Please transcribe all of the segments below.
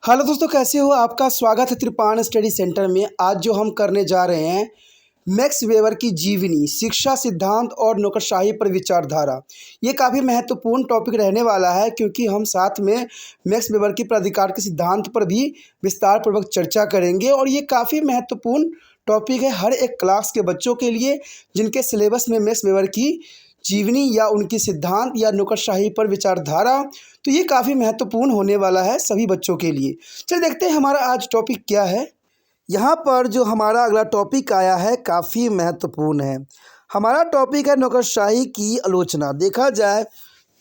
Hello दोस्तों, कैसे हो? आपका स्वागत है त्रिपाण स्टडी सेंटर में। आज जो हम करने जा रहे हैं, मैक्स वेबर की जीवनी, शिक्षा सिद्धांत और नौकरशाही पर विचारधारा। ये काफ़ी महत्वपूर्ण टॉपिक रहने वाला है, क्योंकि हम साथ में मैक्स वेबर की प्राधिकार के सिद्धांत पर भी विस्तार पूर्वक चर्चा करेंगे। और ये काफ़ी महत्वपूर्ण टॉपिक है हर एक क्लास के बच्चों के लिए, जिनके सिलेबस में मैक्स वेबर की जीवनी या उनकी सिद्धांत या नौकरशाही पर विचारधारा, तो ये काफ़ी महत्वपूर्ण होने वाला है सभी बच्चों के लिए। चलिए देखते हैं हमारा आज टॉपिक क्या है। यहाँ पर जो हमारा अगला टॉपिक आया है काफ़ी महत्वपूर्ण है। हमारा टॉपिक है नौकरशाही की आलोचना। देखा जाए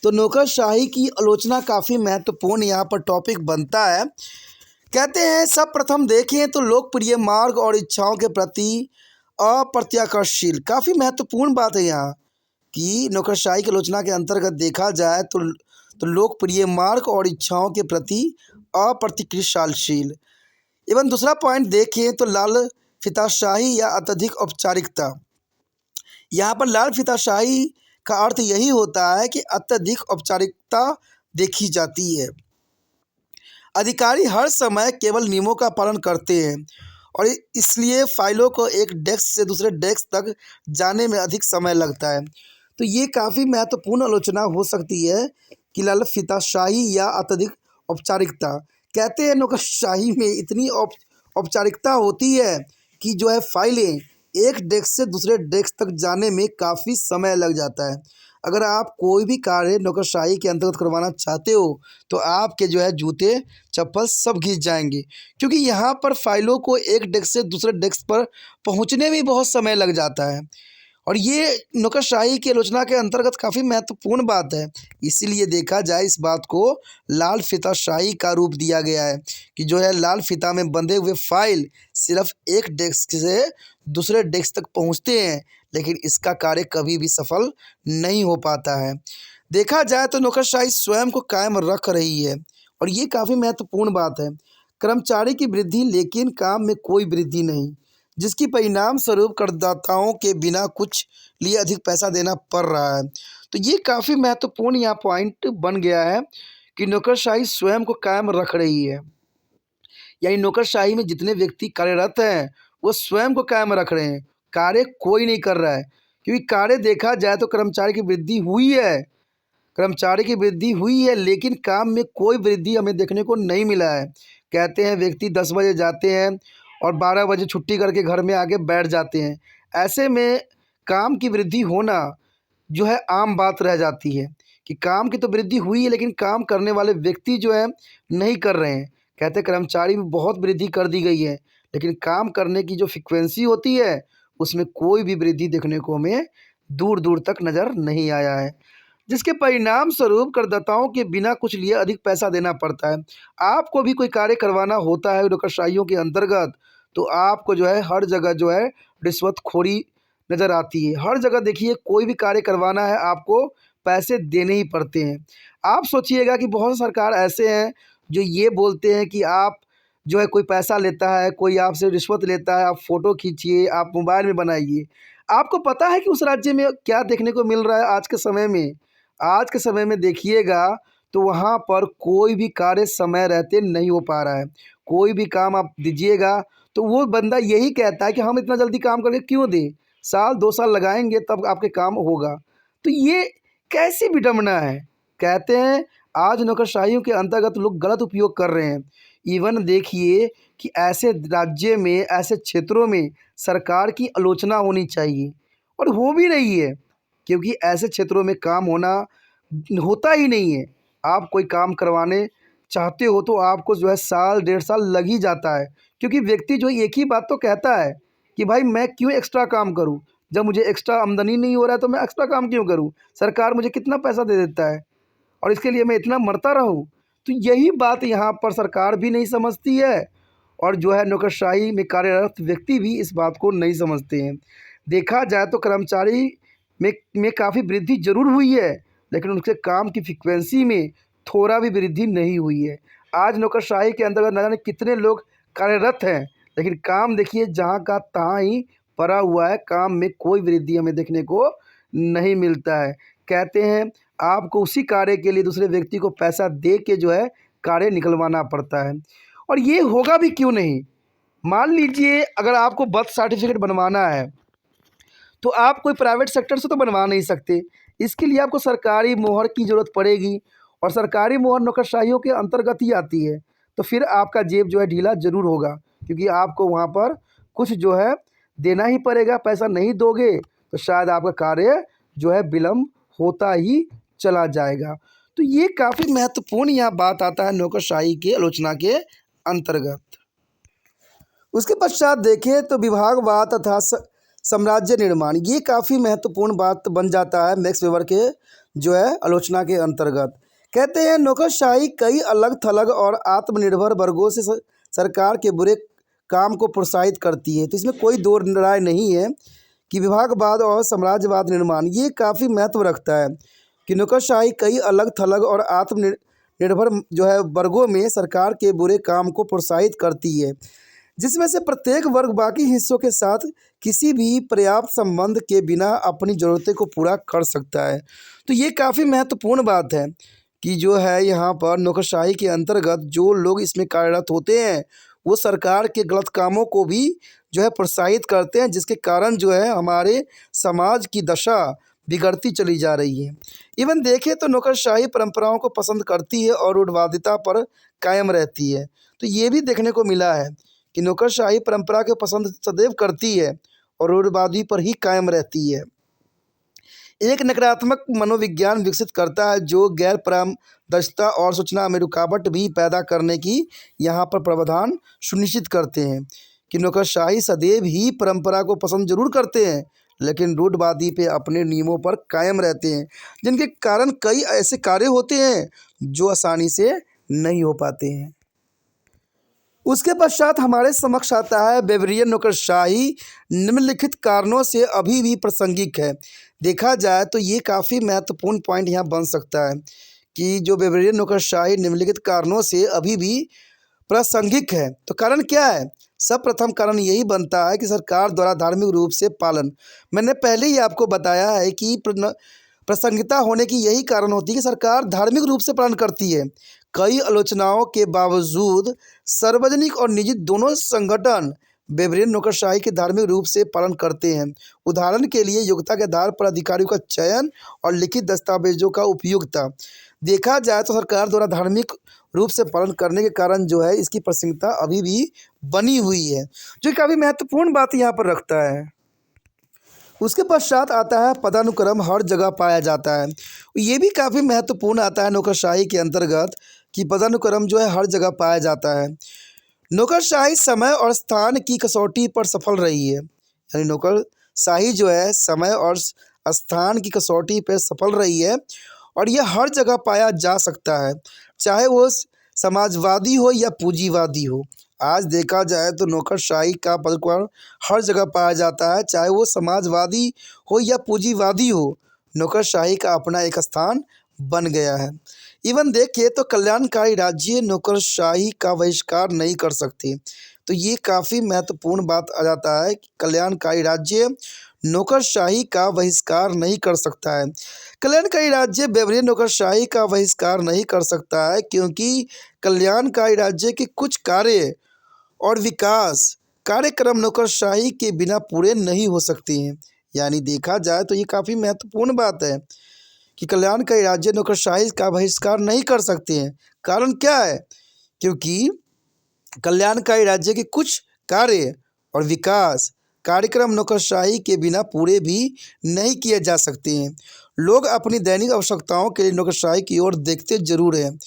तो नौकरशाही की आलोचना काफ़ी महत्वपूर्ण यहाँ पर टॉपिक बनता है। कहते हैं सब प्रथम देखें तो लोकप्रिय मार्ग और इच्छाओं के प्रति अप्रत्याकर्षशील। काफ़ी महत्वपूर्ण बात है यहाँ कि नौकरशाही की आलोचना के अंतर्गत देखा जाए तो लोकप्रिय मार्ग और इच्छाओं के प्रति अप्रतिक्रियाशील। एवं दूसरा पॉइंट देखें तो लाल फीताशाही या अत्यधिक औपचारिकता। यहाँ पर लाल फीताशाही का अर्थ यही होता है कि अत्यधिक औपचारिकता देखी जाती है। अधिकारी हर समय केवल नियमों का पालन करते हैं और इसलिए फाइलों को एक डेस्क से दूसरे डेस्क तक जाने में अधिक समय लगता है। तो ये काफ़ी महत्वपूर्ण आलोचना हो सकती है कि लाल फीताशाही या अत्यधिक औपचारिकता। कहते हैं नौकरशाही में इतनी औपचारिकता होती है कि जो है फाइलें एक डेस्क से दूसरे डेस्क तक जाने में काफ़ी समय लग जाता है। अगर आप कोई भी कार्य नौकरशाही के अंतर्गत करवाना चाहते हो तो आपके जो है जूते चप्पल सब घिस जाएंगे, क्योंकि यहाँ पर फाइलों को एक डेस्क से दूसरे डेस्क पर पहुँचने में बहुत समय लग जाता है। और ये नौकरशाही की आलोचना के अंतर्गत काफ़ी महत्वपूर्ण बात है। इसीलिए देखा जाए इस बात को लाल फीताशाही का रूप दिया गया है कि जो है लाल फीता में बंधे हुए फाइल सिर्फ एक डेस्क से दूसरे डेस्क तक पहुंचते हैं, लेकिन इसका कार्य कभी भी सफल नहीं हो पाता है। देखा जाए तो नौकरशाही स्वयं को कायम रख रही है और ये काफ़ी महत्वपूर्ण बात है। कर्मचारी की वृद्धि लेकिन काम में कोई वृद्धि नहीं, जिसकी परिणाम स्वरूप करदाताओं के बिना कुछ लिए अधिक पैसा देना पड़ रहा है। तो ये काफ़ी महत्वपूर्ण यहाँ पॉइंट बन गया है कि नौकरशाही स्वयं को कायम रख रही है, यानी नौकरशाही में जितने व्यक्ति कार्यरत हैं वो स्वयं को कायम रख रहे हैं, कार्य कोई नहीं कर रहा है। क्योंकि कार्य देखा जाए तो कर्मचारी की वृद्धि हुई है, लेकिन काम में कोई वृद्धि हमें देखने को नहीं मिला है। कहते हैं व्यक्ति 10 बजे जाते हैं और 12 बजे छुट्टी करके घर में आके बैठ जाते हैं। ऐसे में काम की वृद्धि होना जो है आम बात रह जाती है कि काम की तो वृद्धि हुई है, लेकिन काम करने वाले व्यक्ति जो है नहीं कर रहे हैं। कहते हैं कर्मचारी में बहुत वृद्धि कर दी गई है, लेकिन काम करने की जो फ्रिक्वेंसी होती है उसमें कोई भी वृद्धि देखने को हमें दूर दूर तक नज़र नहीं आया है, जिसके परिणाम स्वरूप करदाताओं के बिना कुछ लिए अधिक पैसा देना पड़ता है। आपको भी कोई कार्य करवाना होता है नौकरशाहियों के अंतर्गत, तो आपको जो है हर जगह जो है रिश्वतखोरी नज़र आती है। हर जगह देखिए कोई भी कार्य करवाना है आपको पैसे देने ही पड़ते हैं। आप सोचिएगा कि बहुत से सरकार ऐसे हैं जो ये बोलते हैं कि आप जो है कोई पैसा लेता है, कोई आपसे रिश्वत लेता है, आप फ़ोटो खींचिए, आप मोबाइल में बनाइए। आपको पता है कि उस राज्य में क्या देखने को मिल रहा है आज के समय में? आज के समय में देखिएगा तो वहाँ पर कोई भी कार्य समय रहते नहीं हो पा रहा है। कोई भी काम आप दीजिएगा तो वो बंदा यही कहता है कि हम इतना जल्दी काम करके क्यों दें, साल 2 साल लगाएंगे तब आपके काम होगा। तो ये कैसी विडंबना है। कहते हैं आज नौकरशाहियों के अंतर्गत लोग गलत उपयोग कर रहे हैं। इवन देखिए कि ऐसे राज्य में, ऐसे क्षेत्रों में सरकार की आलोचना होनी चाहिए और हो भी रही है, क्योंकि ऐसे क्षेत्रों में काम होता ही नहीं है। आप कोई काम करवाने चाहते हो तो आपको जो है साल 1.5 साल लग ही जाता है, क्योंकि व्यक्ति जो एक ही बात तो कहता है कि भाई मैं क्यों एक्स्ट्रा काम करूं, जब मुझे एक्स्ट्रा आमदनी नहीं हो रहा है तो मैं एक्स्ट्रा काम क्यों करूं, सरकार मुझे कितना पैसा दे देता है और इसके लिए मैं इतना मरता रहूं। तो यही बात यहाँ पर सरकार भी नहीं समझती है और जो है नौकरशाही में कार्यरत व्यक्ति भी इस बात को नहीं समझते हैं। देखा जाए तो कर्मचारी में काफ़ी वृद्धि ज़रूर हुई है, लेकिन उनके काम की फ्रिक्वेंसी में थोड़ा भी वृद्धि नहीं हुई है। आज नौकरशाही के अंतर्गत न जाने कितने लोग कार्यरत हैं, लेकिन काम देखिए जहाँ का तहाँ ही पड़ा हुआ है। काम में कोई वृद्धि हमें देखने को नहीं मिलता है। कहते हैं आपको उसी कार्य के लिए दूसरे व्यक्ति को पैसा दे के जो है कार्य निकलवाना पड़ता है। और ये होगा भी क्यों नहीं। मान लीजिए अगर आपको बर्थ सर्टिफिकेट बनवाना है तो आप कोई प्राइवेट सेक्टर से तो बनवा नहीं सकते, इसके लिए आपको सरकारी मोहर की ज़रूरत पड़ेगी और सरकारी मोहर नौकरशाहियों के अंतर्गत ही आती है। तो फिर आपका जेब जो है ढीला ज़रूर होगा, क्योंकि आपको वहाँ पर कुछ जो है देना ही पड़ेगा। पैसा नहीं दोगे तो शायद आपका कार्य जो है विलम्ब होता ही चला जाएगा। तो ये काफ़ी महत्वपूर्ण यहाँ बात आता है नौकरशाही के आलोचना के अंतर्गत। उसके पश्चात देखें तो विभागवाद तथा साम्राज्य निर्माण, ये काफ़ी महत्वपूर्ण बात बन जाता है मैक्स वेबर के जो है आलोचना के अंतर्गत। कहते हैं नौकरशाही कई अलग थलग और आत्मनिर्भर वर्गों से सरकार के बुरे काम को प्रोत्साहित करती है। तो इसमें कोई दो राय नहीं है कि विभागवाद और साम्राज्यवाद निर्माण ये काफ़ी महत्व रखता है कि नौकरशाही कई अलग थलग और आत्मनिर्भर जो है वर्गों में सरकार के बुरे काम को प्रोत्साहित करती है, जिसमें से प्रत्येक वर्ग बाकी हिस्सों के साथ किसी भी पर्याप्त संबंध के बिना अपनी ज़रूरतें को पूरा कर सकता है। तो ये काफ़ी महत्वपूर्ण बात है कि जो है यहाँ पर नौकरशाही के अंतर्गत जो लोग इसमें कार्यरत होते हैं वो सरकार के गलत कामों को भी जो है प्रोत्साहित करते हैं, जिसके कारण जो है हमारे समाज की दशा बिगड़ती चली जा रही है। इवन देखें तो नौकरशाही परंपराओं को पसंद करती है और रूढ़वादिता पर कायम रहती है। तो ये भी देखने को मिला है कि नौकरशाही परंपरा के पसंद सदैव करती है और रूढ़वादी पर ही कायम रहती है। एक नकारात्मक मनोविज्ञान विकसित करता है जो गैर पारदर्शिता और सूचना में रुकावट भी पैदा करने की यहाँ पर प्रावधान सुनिश्चित करते हैं कि नौकरशाही सदैव ही परंपरा को पसंद जरूर करते हैं लेकिन रूढ़वादी पे अपने नियमों पर कायम रहते हैं, जिनके कारण कई ऐसे कार्य होते हैं जो आसानी से नहीं हो पाते हैं। उसके पश्चात हमारे समक्ष आता है वेबरियन नौकरशाही निम्नलिखित कारणों से अभी भी प्रासंगिक है। देखा जाए तो ये काफ़ी महत्वपूर्ण पॉइंट यहाँ बन सकता है कि जो वेबरियन नौकरशाही निम्नलिखित कारणों से अभी भी प्रासंगिक है। तो कारण क्या है? सब प्रथम कारण यही बनता है कि सरकार द्वारा धार्मिक रूप से पालन। मैंने पहले ही आपको बताया है कि प्रासंगिकता होने की यही कारण होती है कि सरकार धार्मिक रूप से पालन करती है। कई आलोचनाओं के बावजूद सार्वजनिक और निजी दोनों संगठन वेबरियन नौकरशाही के धार्मिक रूप से पालन करते हैं। उदाहरण के लिए योग्यता के आधार पर अधिकारियों का चयन और लिखित दस्तावेजों का उपयोगिता। देखा जाए तो सरकार द्वारा धार्मिक रूप से पालन करने के कारण जो है इसकी प्रासंगिकता अभी भी बनी हुई है, जो काफ़ी महत्वपूर्ण बात यहाँ पर रखता है। उसके पश्चात आता है पदानुक्रम हर जगह पाया जाता है। ये भी काफ़ी महत्वपूर्ण आता है नौकरशाही के अंतर्गत कि पदानुक्रम जो है हर जगह पाया जाता है। नौकरशाही समय और स्थान की कसौटी पर सफल रही है, यानी नौकरशाही जो है समय और स्थान की कसौटी पर सफल रही है और यह हर जगह पाया जा सकता है, चाहे वो समाजवादी हो या पूंजीवादी हो। आज देखा जाए तो नौकरशाही का पदानुक्रम हर जगह पाया जाता है, चाहे वो समाजवादी हो या पूंजीवादी हो। नौकरशाही का अपना एक स्थान बन गया है। इवन देखिए तो कल्याणकारी राज्य नौकरशाही का बहिष्कार नहीं कर सकते। तो ये काफ़ी महत्वपूर्ण बात आ जाता है कि कल्याणकारी राज्य नौकरशाही का बहिष्कार नहीं कर सकता है। कल्याणकारी राज्य वेबरियन नौकरशाही का बहिष्कार नहीं कर सकता है क्योंकि कल्याणकारी राज्य के कुछ कार्य और विकास कार्यक्रम नौकरशाही के बिना पूरे नहीं हो सकते हैं। यानी देखा जाए तो ये काफ़ी महत्वपूर्ण बात है कि कल्याणकारी राज्य नौकरशाही का बहिष्कार नहीं कर सकते हैं। कारण क्या है? क्योंकि कल्याणकारी राज्य के कुछ कार्य और विकास कार्यक्रम नौकरशाही के बिना पूरे भी नहीं किए जा सकते हैं। लोग अपनी दैनिक आवश्यकताओं के लिए नौकरशाही की ओर देखते जरूर हैं।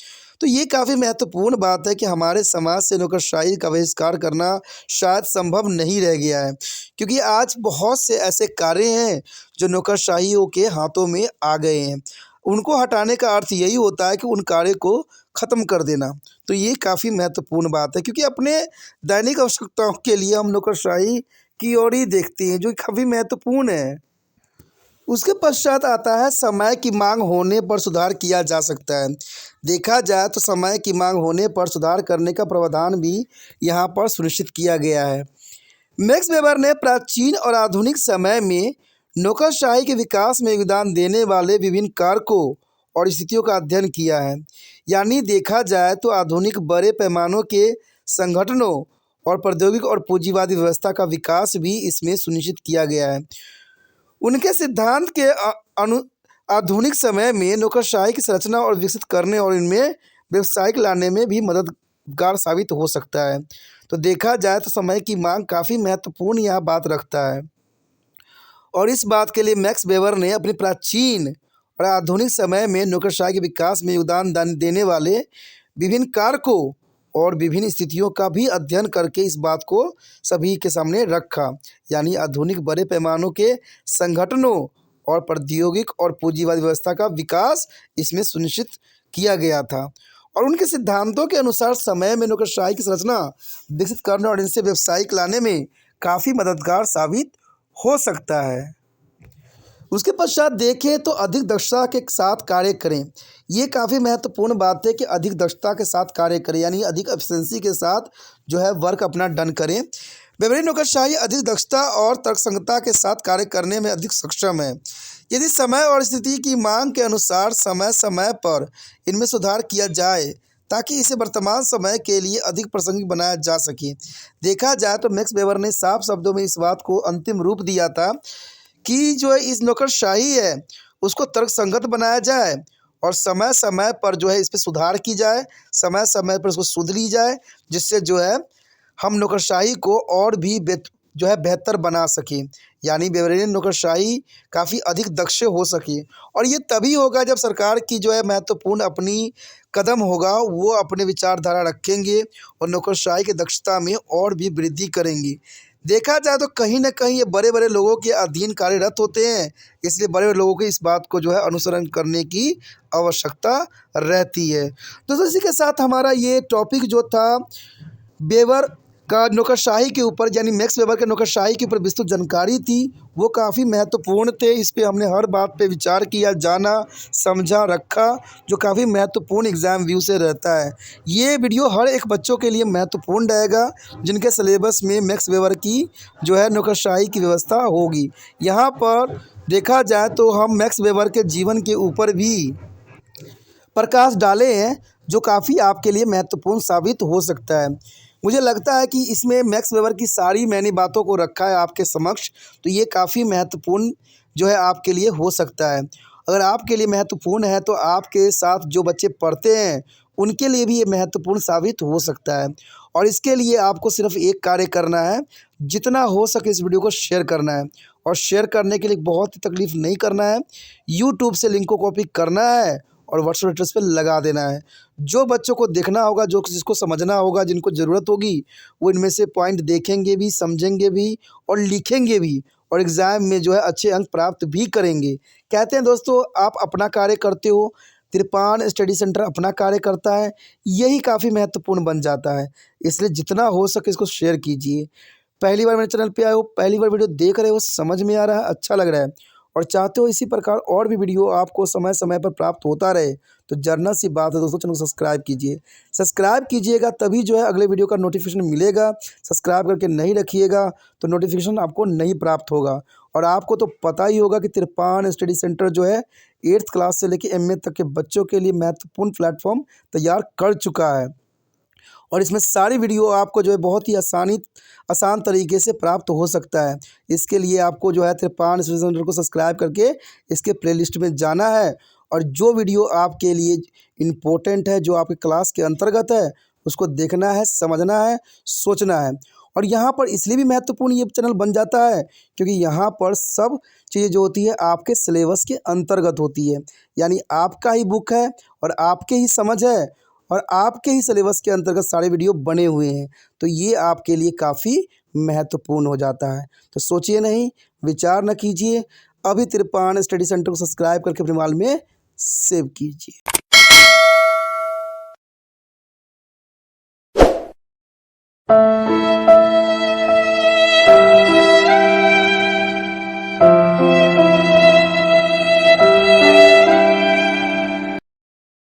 तो ये काफ़ी महत्वपूर्ण बात है कि हमारे समाज से नौकरशाही का बहिष्कार करना शायद संभव नहीं रह गया है, क्योंकि आज बहुत से ऐसे कार्य हैं जो नौकरशाहियों के हाथों में आ गए हैं। उनको हटाने का अर्थ यही होता है कि उन कार्य को ख़त्म कर देना। तो ये काफ़ी महत्वपूर्ण बात है, क्योंकि अपने दैनिक आवश्यकताओं के लिए हम नौकरशाही की ओर ही देखते हैं, जो काफ़ी महत्वपूर्ण है। उसके पश्चात आता है समय की मांग होने पर सुधार किया जा सकता है। देखा जाए तो समय की मांग होने पर सुधार करने का प्रावधान भी यहाँ पर सुनिश्चित किया गया है। मैक्स वेबर ने प्राचीन और आधुनिक समय में नौकरशाही के विकास में योगदान देने वाले विभिन्न कारकों और स्थितियों का अध्ययन किया है। यानी देखा जाए तो आधुनिक बड़े पैमानों के संगठनों और प्रौद्योगिक और पूंजीवादी व्यवस्था का विकास भी इसमें सुनिश्चित किया गया है। उनके सिद्धांत के आधुनिक समय में नौकरशाही की संरचना और विकसित करने और इनमें व्यवसायिक लाने में भी मददगार साबित हो सकता है। तो देखा जाए तो समय की मांग काफ़ी महत्वपूर्ण यहाँ बात रखता है, और इस बात के लिए मैक्स वेबर ने अपने प्राचीन और आधुनिक समय में नौकरशाही के विकास में योगदान देने वाले विभिन्न कारकों और विभिन्न स्थितियों का भी अध्ययन करके इस बात को सभी के सामने रखा। यानी आधुनिक बड़े पैमानों के संगठनों और प्रौद्योगिक और पूंजीवादी व्यवस्था का विकास इसमें सुनिश्चित किया गया था, और उनके सिद्धांतों के अनुसार समय में नौकरशाही की संरचना विकसित करने और इनसे व्यावसायिक लाने में काफ़ी मददगार साबित हो सकता है। उसके पश्चात देखें तो अधिक दक्षता के साथ कार्य करें। ये काफ़ी महत्वपूर्ण बात है कि अधिक दक्षता के साथ कार्य करें, यानी अधिक एफिशिएंसी के साथ जो है वर्क अपना डन करें। वेबरी नौकरशाही अधिक दक्षता और तर्कसंगतता के साथ कार्य करने में अधिक सक्षम है। यदि समय और स्थिति की मांग के अनुसार समय समय पर इनमें सुधार किया जाए ताकि इसे वर्तमान समय के लिए अधिक प्रासंगिक बनाया जा सके। देखा जाए तो मैक्स वेबर ने साफ शब्दों में इस बात को अंतिम रूप दिया था कि जो है इस नौकरशाही है उसको तर्कसंगत बनाया जाए और समय समय पर जो है इस पर सुधार की जाए, समय समय पर उसको सुध ली जाए, जिससे जो है हम नौकरशाही को और भी जो है बेहतर बना सकें। यानी वेबरियन नौकरशाही काफ़ी अधिक दक्ष हो सके, और ये तभी होगा जब सरकार की जो है महत्वपूर्ण अपनी कदम होगा वो अपने विचारधारा रखेंगे और नौकरशाही की दक्षता में और भी वृद्धि करेंगी। देखा जाए तो कहीं ना कहीं ये बड़े बड़े लोगों के अधीन कार्यरत होते हैं, इसलिए बड़े बड़े लोगों को इस बात को जो है अनुसरण करने की आवश्यकता रहती है। दोस्तों इसी के साथ हमारा ये टॉपिक जो था वेबर का नौकरशाही के ऊपर, यानी मैक्स वेबर के नौकरशाही के ऊपर विस्तृत जानकारी थी, वो काफ़ी महत्वपूर्ण थे। इस पे हमने हर बात पे विचार किया, जाना, समझा, रखा, जो काफ़ी महत्वपूर्ण एग्ज़ाम व्यू से रहता है। ये वीडियो हर एक बच्चों के लिए महत्वपूर्ण रहेगा जिनके सिलेबस में मैक्स वेबर की जो है नौकरशाही की व्यवस्था होगी। यहाँ पर देखा जाए तो हम मैक्स वेबर के जीवन के ऊपर भी प्रकाश डाले हैं जो काफ़ी आपके लिए महत्वपूर्ण साबित हो सकता है। मुझे लगता है कि इसमें मैक्स वेबर की सारी मैंने बातों को रखा है आपके समक्ष, तो ये काफ़ी महत्वपूर्ण जो है आपके लिए हो सकता है। अगर आपके लिए महत्वपूर्ण है तो आपके साथ जो बच्चे पढ़ते हैं उनके लिए भी ये महत्वपूर्ण साबित हो सकता है, और इसके लिए आपको सिर्फ एक कार्य करना है, जितना हो सके इस वीडियो को शेयर करना है, और शेयर करने के लिए बहुत ही तकलीफ़ नहीं करना है। यूट्यूब से लिंक को कॉपी करना है और व्हाट्सएप एड्रेस पे लगा देना है। जो बच्चों को देखना होगा, जो जिसको समझना होगा, जिनको ज़रूरत होगी, वो इनमें से पॉइंट देखेंगे भी, समझेंगे भी और लिखेंगे भी, और एग्ज़ाम में जो है अच्छे अंक प्राप्त भी करेंगे। कहते हैं दोस्तों, आप अपना कार्य करते हो, त्रिपान स्टडी सेंटर अपना कार्य करता है, यही काफ़ी महत्वपूर्ण बन जाता है। इसलिए जितना हो सके इसको शेयर कीजिए। पहली बार मेरे चैनल पे आए हो, पहली बार वीडियो देख रहे हो, समझ में आ रहा है, अच्छा लग रहा है और चाहते हो इसी प्रकार और भी वीडियो आपको समय समय पर प्राप्त होता रहे, तो जर्नल सी बात है दोस्तों, चैनल को सब्सक्राइब कीजिए। सब्सक्राइब कीजिएगा तभी जो है अगले वीडियो का नोटिफिकेशन मिलेगा। सब्सक्राइब करके नहीं रखिएगा तो नोटिफिकेशन आपको नहीं प्राप्त होगा। और आपको तो पता ही होगा कि त्रिपान स्टडी सेंटर जो है 8th क्लास से लेकर MA तक के बच्चों के लिए महत्वपूर्ण प्लेटफॉर्म तैयार कर चुका है, और इसमें सारी वीडियो आपको जो है बहुत ही आसान तरीके से प्राप्त हो सकता है। इसके लिए आपको जो है त्रिपान स्टडी सेंटर को सब्सक्राइब करके इसके प्लेलिस्ट में जाना है, और जो वीडियो आपके लिए इम्पोर्टेंट है, जो आपके क्लास के अंतर्गत है, उसको देखना है, समझना है, सोचना है। और यहाँ पर इसलिए भी महत्वपूर्ण ये चैनल बन जाता है क्योंकि यहाँ पर सब चीज़ें जो होती है आपके सिलेबस के अंतर्गत होती है, यानी आपका ही बुक है और आपके ही समझ है और आपके ही सिलेबस के अंतर्गत सारे वीडियो बने हुए हैं, तो ये आपके लिए काफ़ी महत्वपूर्ण हो जाता है। तो सोचिए नहीं, विचार न कीजिए, अभी त्रिपान स्टडी सेंटर को सब्सक्राइब करके अपने मोबाइल में सेव कीजिए।